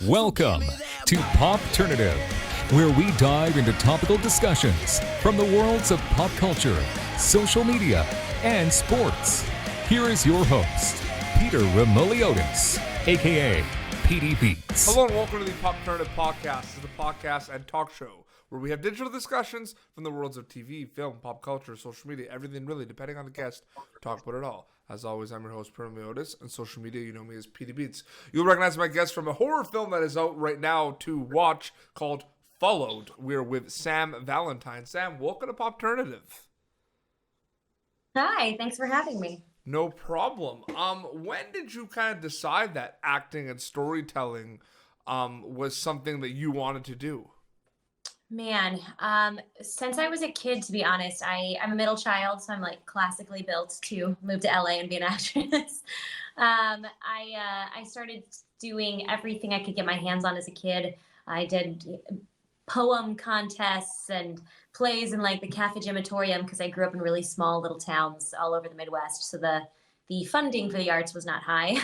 Welcome to Popternative, where we dive into topical discussions from the worlds of pop culture, social media, and sports. Here is your host, Peter Remoliotis, aka PD Beats. Hello and welcome to the Popternative podcast. This is the podcast and talk show where we have digital discussions from the worlds of TV, film, pop culture, social media, everything really, depending on the guest, talk about it all. As always, I'm your host, Peter Remoliotis, and social media, you know me as PD Beats. You'll recognize my guest from a horror film that is out right now to watch called Followed. We're with Sam Valentine. Sam, welcome to Popternative. Hi, thanks for having me. No problem. When did you kind of decide that acting and storytelling was something that you wanted to do? Man, since I was a kid, to be honest, I'm a middle child, so I'm like classically built to move to LA and be an actress. I started doing everything I could get my hands on as a kid. I did poem contests and plays in like the Cafe Gymnatorium because I grew up in really small little towns all over the Midwest. So the funding for the arts was not high.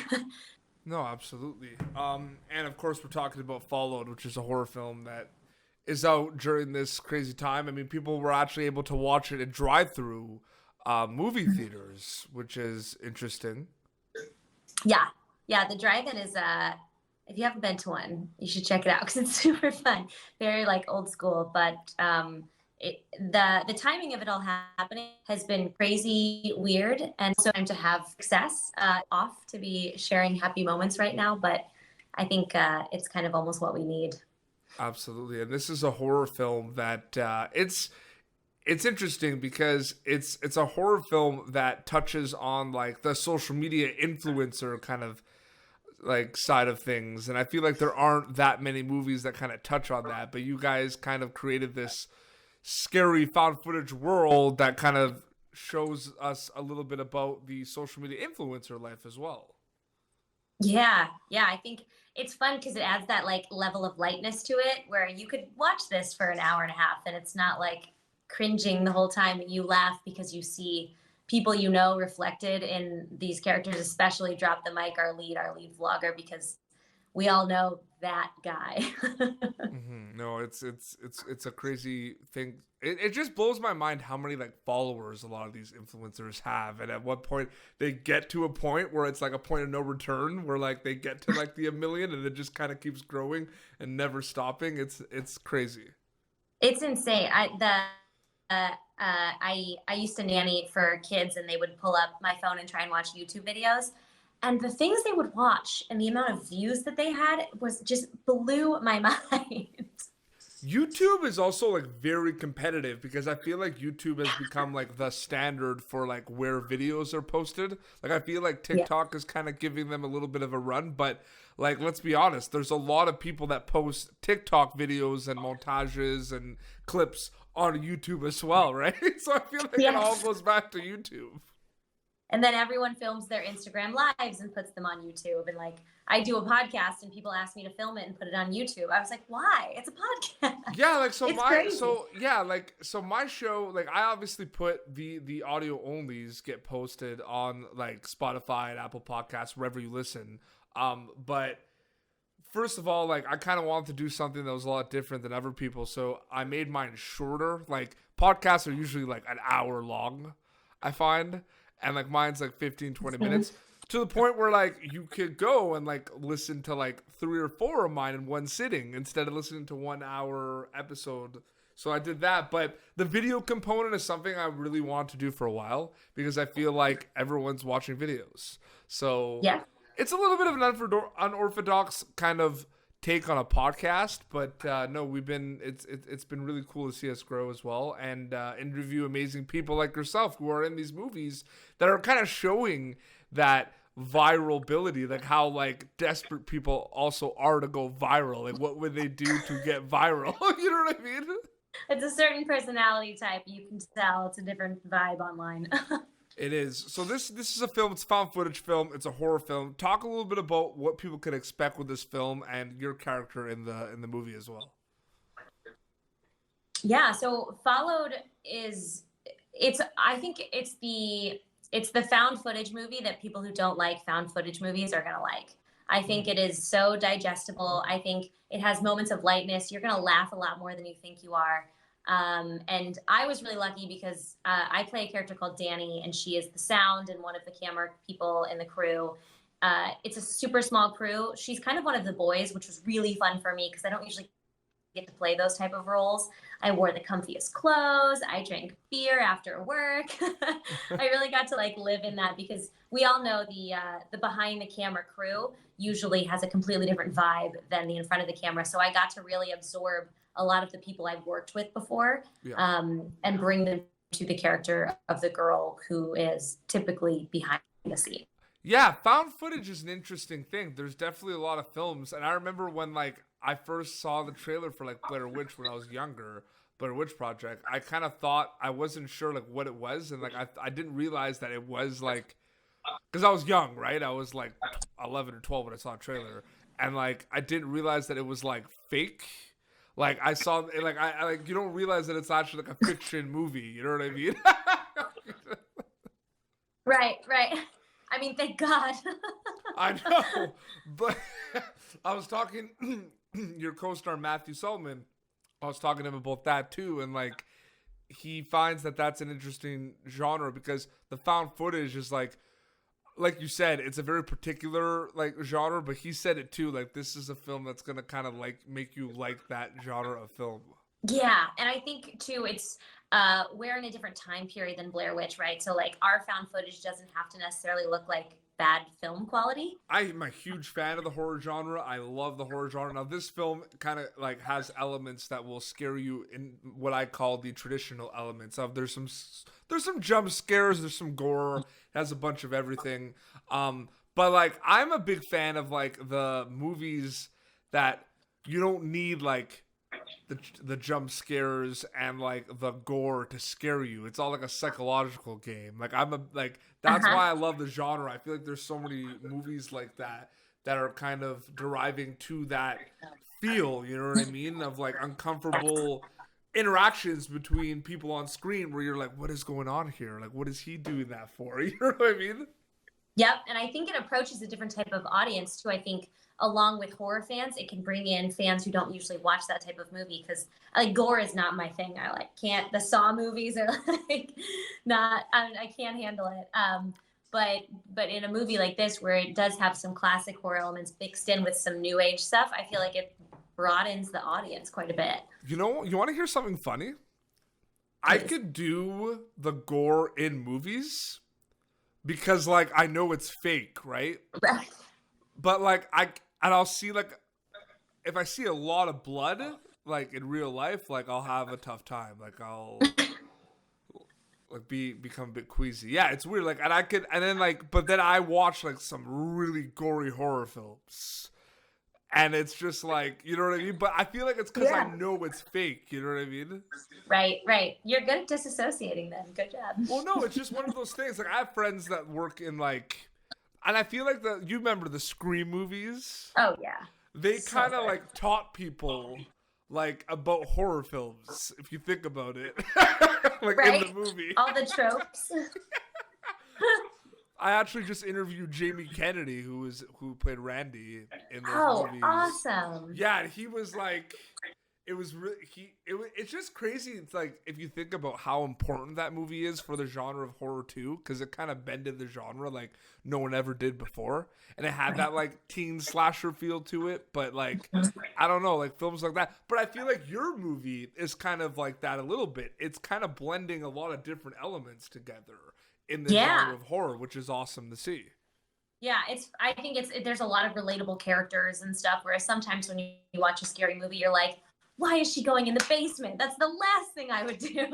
No, absolutely. And of course, we're talking about Followed, which is a horror film that is out during this crazy time. I mean, people were actually able to watch it in drive-through movie theaters, which is interesting. Yeah. The drive-in is, if you haven't been to one, you should check it out because it's super fun. Very like old school, but the timing of it all happening has been crazy weird. And so I'm to have success off to be sharing happy moments right now. But I think it's kind of almost what we need. Absolutely. And this is a horror film that it's interesting because it's a horror film that touches on like the social media influencer kind of like side of things. And I feel like there aren't that many movies that kind of touch on that, but you guys kind of created this scary found footage world that kind of shows us a little bit about the social media influencer life as well. Yeah, I think it's fun because it adds that like level of lightness to it where you could watch this for an hour and a half and it's not like cringing the whole time and you laugh because you see people you know reflected in these characters, especially Drop the Mic, our lead vlogger, because we all know that guy. Mm-hmm. No, it's a crazy thing. It just blows my mind how many like followers a lot of these influencers have, and at what point they get to a point where it's like a point of no return, where like they get to like the 1 million, and it just kind of keeps growing and never stopping. It's crazy. It's insane. I used to nanny for kids, and they would pull up my phone and try and watch YouTube videos. And the things they would watch and the amount of views that they had was just blew my mind. YouTube is also like very competitive because I feel like YouTube has become like the standard for like where videos are posted. Like I feel like TikTok is kind of giving them a little bit of a run, but like let's be honest, there's a lot of people that post TikTok videos and montages and clips on YouTube as well, right? So I feel like it all goes back to YouTube. And then everyone films their Instagram lives and puts them on YouTube. And like, I do a podcast and people ask me to film it and put it on YouTube. I was like, why? It's a podcast. Yeah, like so crazy. my show, like I obviously put the audio onlys get posted on like Spotify and Apple Podcasts, wherever you listen. But first of all, like I kind of wanted to do something that was a lot different than other people. So I made mine shorter. Like podcasts are usually like an hour long, I find. And like mine's like 15, 20 minutes to the point where like you could go and like listen to like 3 or 4 of mine in one sitting instead of listening to 1 hour episode. So I did that. But the video component is something I really want to do for a while because I feel like everyone's watching videos. So yeah, it's a little bit of an unorthodox kind of take on a podcast, but no, it's been really cool to see us grow as well and interview amazing people like yourself who are in these movies that are kind of showing that viralability, like how like desperate people also are to go viral. Like what would they do to get viral? You know what I mean? It's a certain personality type. You can tell it's a different vibe online. It is. So this is a film. It's a found footage film. It's a horror film. Talk a little bit about what people can expect with this film and your character in the movie as well. Yeah. So Followed I think it's the found footage movie that people who don't like found footage movies are gonna like. I think it is so digestible. I think it has moments of lightness. You're going to laugh a lot more than you think you are. And I was really lucky because I play a character called Danny, and she is the sound and one of the camera people in the crew. It's a super small crew. She's kind of one of the boys, which was really fun for me because I don't usually get to play those type of roles. I wore the comfiest clothes. I drank beer after work. I really got to like live in that because we all know the behind the camera crew usually has a completely different vibe than the in front of the camera. So I got to really absorb a lot of the people I've worked with before, and bring them to the character of the girl who is typically behind the scene. Yeah, found footage is an interesting thing. There's definitely a lot of films, and I remember when like I first saw the trailer for like Blair Witch when I was younger, Blair Witch Project. I kind of thought I wasn't sure like what it was, and like I didn't realize that it was like, because I was young, right? I was like 11 or 12 when I saw the trailer, and like I didn't realize that it was like fake. Like I saw, like I like you don't realize that it's actually like a fiction movie. You know what I mean? Right. I mean, thank God. I know, but I was talking your co-star Matthew Sullivan. I was talking to him about that too, and like he finds that that's an interesting genre because the found footage is like you said, it's a very particular like genre. But he said it too, like this is a film that's gonna kind of like make you like that genre of film. Yeah, and I think too, it's we're in a different time period than Blair Witch, right? So like our found footage doesn't have to necessarily look like bad film quality. I'm a huge fan of the horror genre. I love the horror genre. Now this film kind of like has elements that will scare you in what I call the traditional elements of there's some jump scares, there's some gore, it has a bunch of everything. But like I'm a big fan of like the movies that you don't need like the jump scares and like the gore to scare you. It's all like a psychological game. Like that's why I love the genre. I feel like there's so many movies like that are kind of deriving to that feel, you know what I mean? Of like uncomfortable interactions between people on screen where you're like, what is going on here? Like, what is he doing that for? You know what I mean? Yep. And I think it approaches a different type of audience too. I think along with horror fans, it can bring in fans who don't usually watch that type of movie because like gore is not my thing. I like can't, the Saw movies are like not, I can't handle it. But in a movie like this, where it does have some classic horror elements mixed in with some new age stuff, I feel like it broadens the audience quite a bit. You know, you want to hear something funny? I could do the gore in movies because like I know it's fake, right? Right. But like I'll see like if I see a lot of blood like in real life, like I'll have a tough time. Like I'll like become a bit queasy. Yeah, it's weird. Like but then I watch like some really gory horror films. And it's just like, you know what I mean? But I feel like it's because I know it's fake. You know what I mean? Right. You're good at disassociating then. Good job. Well, no, it's just one of those things. Like I have friends that work in like, and I feel like you remember the Scream movies? Oh yeah. They kind of like taught people like about horror films, if you think about it. Like right? in the movie. All the tropes. I actually just interviewed Jamie Kennedy, who played Randy in those movies. Oh, awesome! Yeah, he was like, it was really it's just crazy. It's like if you think about how important that movie is for the genre of horror too, because it kind of bended the genre like no one ever did before, and it had that like teen slasher feel to it. But like I don't know, like films like that. But I feel like your movie is kind of like that a little bit. It's kind of blending a lot of different elements together in the genre of horror, which is awesome to see. Yeah, I think there's a lot of relatable characters and stuff, whereas sometimes when you watch a scary movie, you're like, why is she going in the basement? That's the last thing I would do.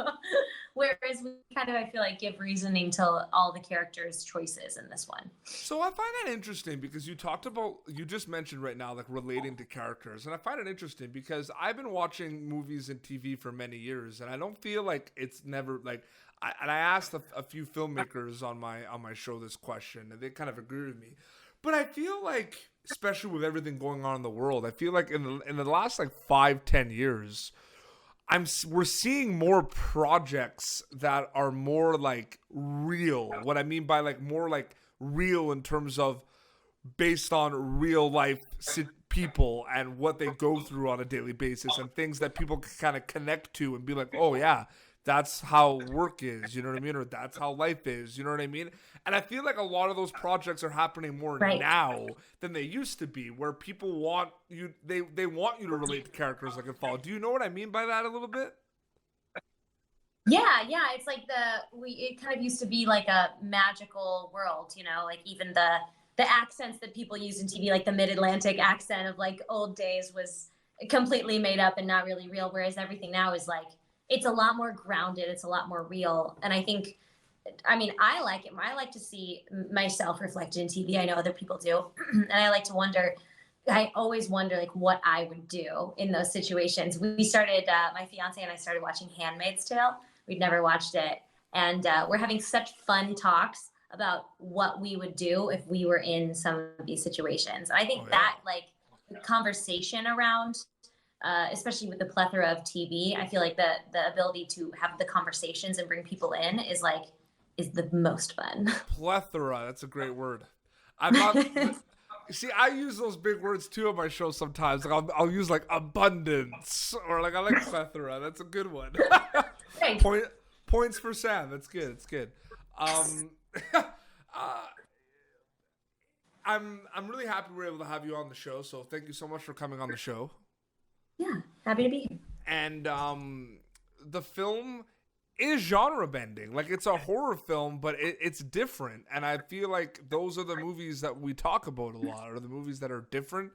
Whereas we kind of, I feel like, give reasoning to all the characters' choices in this one. So I find that interesting because you just mentioned right now, like relating to characters. And I find it interesting because I've been watching movies and TV for many years, and I don't feel like it's never like, I asked a few filmmakers on my show this question, and they kind of agree with me. But I feel like, especially with everything going on in the world, I feel like in the last like 5-10 years, we're seeing more projects that are more like real. What I mean by like more like real in terms of based on real life people and what they go through on a daily basis and things that people can kind of connect to and be like, oh yeah, that's how work is, you know what I mean? Or that's how life is, you know what I mean? And I feel like a lot of those projects are happening more now than they used to be, where people want you, they want you to relate to characters that can follow. Do you know what I mean by that a little bit? Yeah, yeah. It's like it kind of used to be like a magical world, you know, like even the accents that people use in TV, like the mid-Atlantic accent of like old days was completely made up and not really real. Whereas everything now is like, it's a lot more grounded. It's a lot more real. And I think, I mean, I like it. I like to see myself reflected in TV. I know other people do. And I like to wonder, I always wonder like what I would do in those situations. We started, my fiance and I started watching Handmaid's Tale. We'd never watched it. And we're having such fun talks about what we would do if we were in some of these situations. I think that like the conversation around, especially with the plethora of TV, I feel like the ability to have the conversations and bring people in is the most fun. Plethora, that's a great word. I'm not. See, I use those big words too on my show sometimes. Like I'll use like abundance or like I like plethora. That's a good one. Points for Sam. That's good. It's good. I'm really happy we're able to have you on the show. So thank you so much for coming on the show. Yeah, happy to be here. And the film is genre bending. Like it's a horror film, but it's different. And I feel like those are the movies that we talk about a lot, or the movies that are different.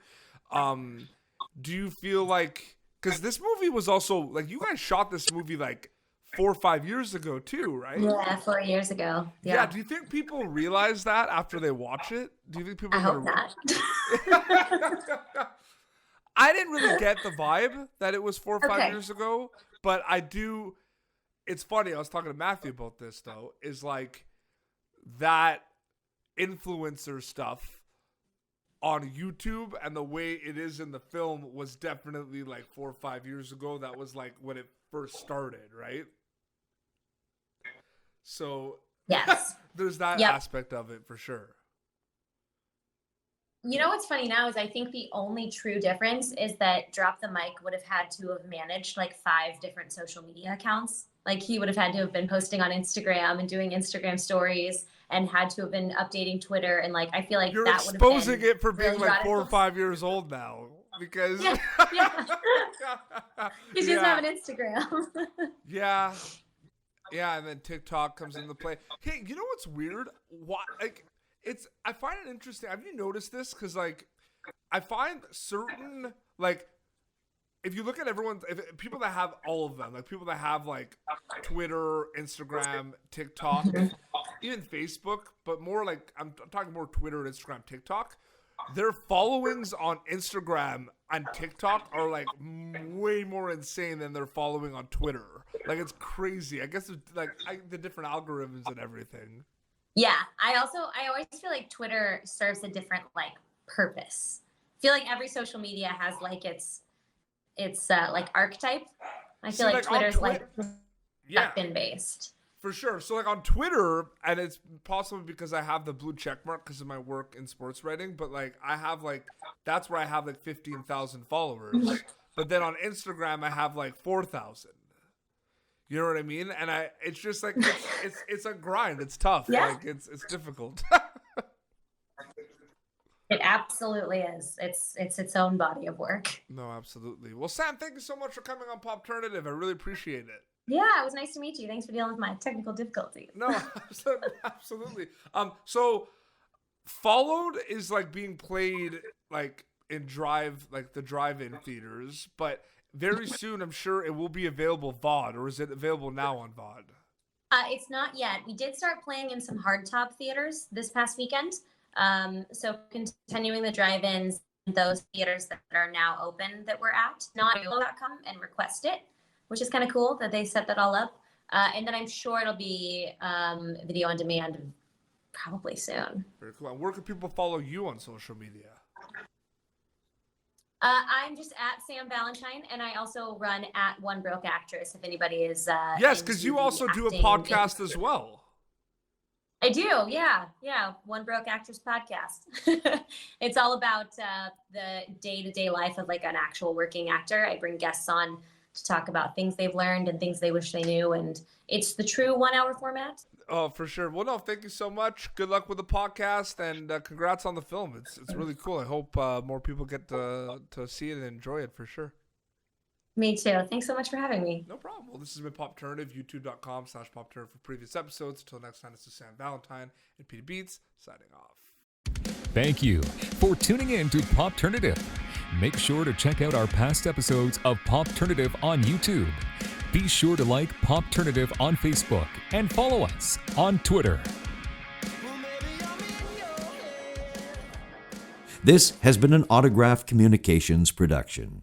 Do you feel like, because this movie was also like, you guys shot this movie like 4 or 5 years ago too, right? Yeah, 4 years ago. Yeah. Do you think people realize that after they watch it? Do you think people? I hope not. I didn't really get the vibe that it was 4 or 5 years ago, but I do. It's funny. I was talking to Matthew about this though. Is like that influencer stuff on YouTube and the way it is in the film was definitely like 4 or 5 years ago. That was like when it first started, right? So yes, there's that aspect of it for sure. You know what's funny now is I think the only true difference is that Drop the Mic would have had to have managed like 5 different social media accounts. Like he would have had to have been posting on Instagram and doing Instagram stories and had to have been updating Twitter. And like, I feel like you're that would have been exposing it for being really like radical. 4 or 5 years old now because yeah. He doesn't have an Instagram. Yeah. And then TikTok comes into play. Hey, you know what's weird? Why? Like, I find it interesting. Have you noticed this? Because like, I find certain like, if you look at people that have all of them, like people that have like Twitter, Instagram, TikTok, even Facebook, but more like I'm talking more Twitter, Instagram, TikTok. Their followings on Instagram and TikTok are like way more insane than their following on Twitter. Like it's crazy. I guess it's like the different algorithms and everything. Yeah, I always feel like Twitter serves a different like purpose. I feel like every social media has like its like archetype. I feel like Twitter's like been based. For sure. So like on Twitter, and it's possibly because I have the blue check mark because of my work in sports writing, but like I have like, that's where I have like 15,000 followers. But then on Instagram, I have like 4,000. You know what I mean? And it's just like, it's a grind. It's tough. Yeah. Like it's difficult. It absolutely is. It's its own body of work. No, absolutely. Well, Sam, thank you so much for coming on Popternative. I really appreciate it. Yeah, it was nice to meet you. Thanks for dealing with my technical difficulties. No, absolutely. So Followed is like being played like in the drive-in theaters, but very soon I'm sure it will be available VOD, or is it available now on VOD? It's not yet. We did start playing in some hardtop theaters this past weekend. So continuing the drive-ins, those theaters that are now open that we're at, not.com, and request it, which is kind of cool that they set that all up. And then I'm sure it'll be video on demand probably soon. Very cool. And where can people follow you on social media? I'm just at Sam Valentine, and I also run at One Broke Actress if anybody is yes, because you also do a podcast as well. I do, yeah. One Broke Actress podcast. It's all about the day-to-day life of like an actual working actor. I bring guests on to talk about things they've learned and things they wish they knew, and it's the true 1 hour format. Oh, for sure. Well, no, thank you so much. Good luck with the podcast, and congrats on the film. It's really cool. I hope more people get to see it and enjoy it for sure. Me too. Thanks so much for having me. No problem. Well, this has been Popternative, youtube.com/Popternative for previous episodes. Until next time, this is Sam Valentine and Peter Beats signing off. Thank you for tuning in to Popternative. Make sure to check out our past episodes of Popternative on YouTube. Be sure to like Popternative on Facebook and follow us on Twitter. This has been an Autograph Communications production.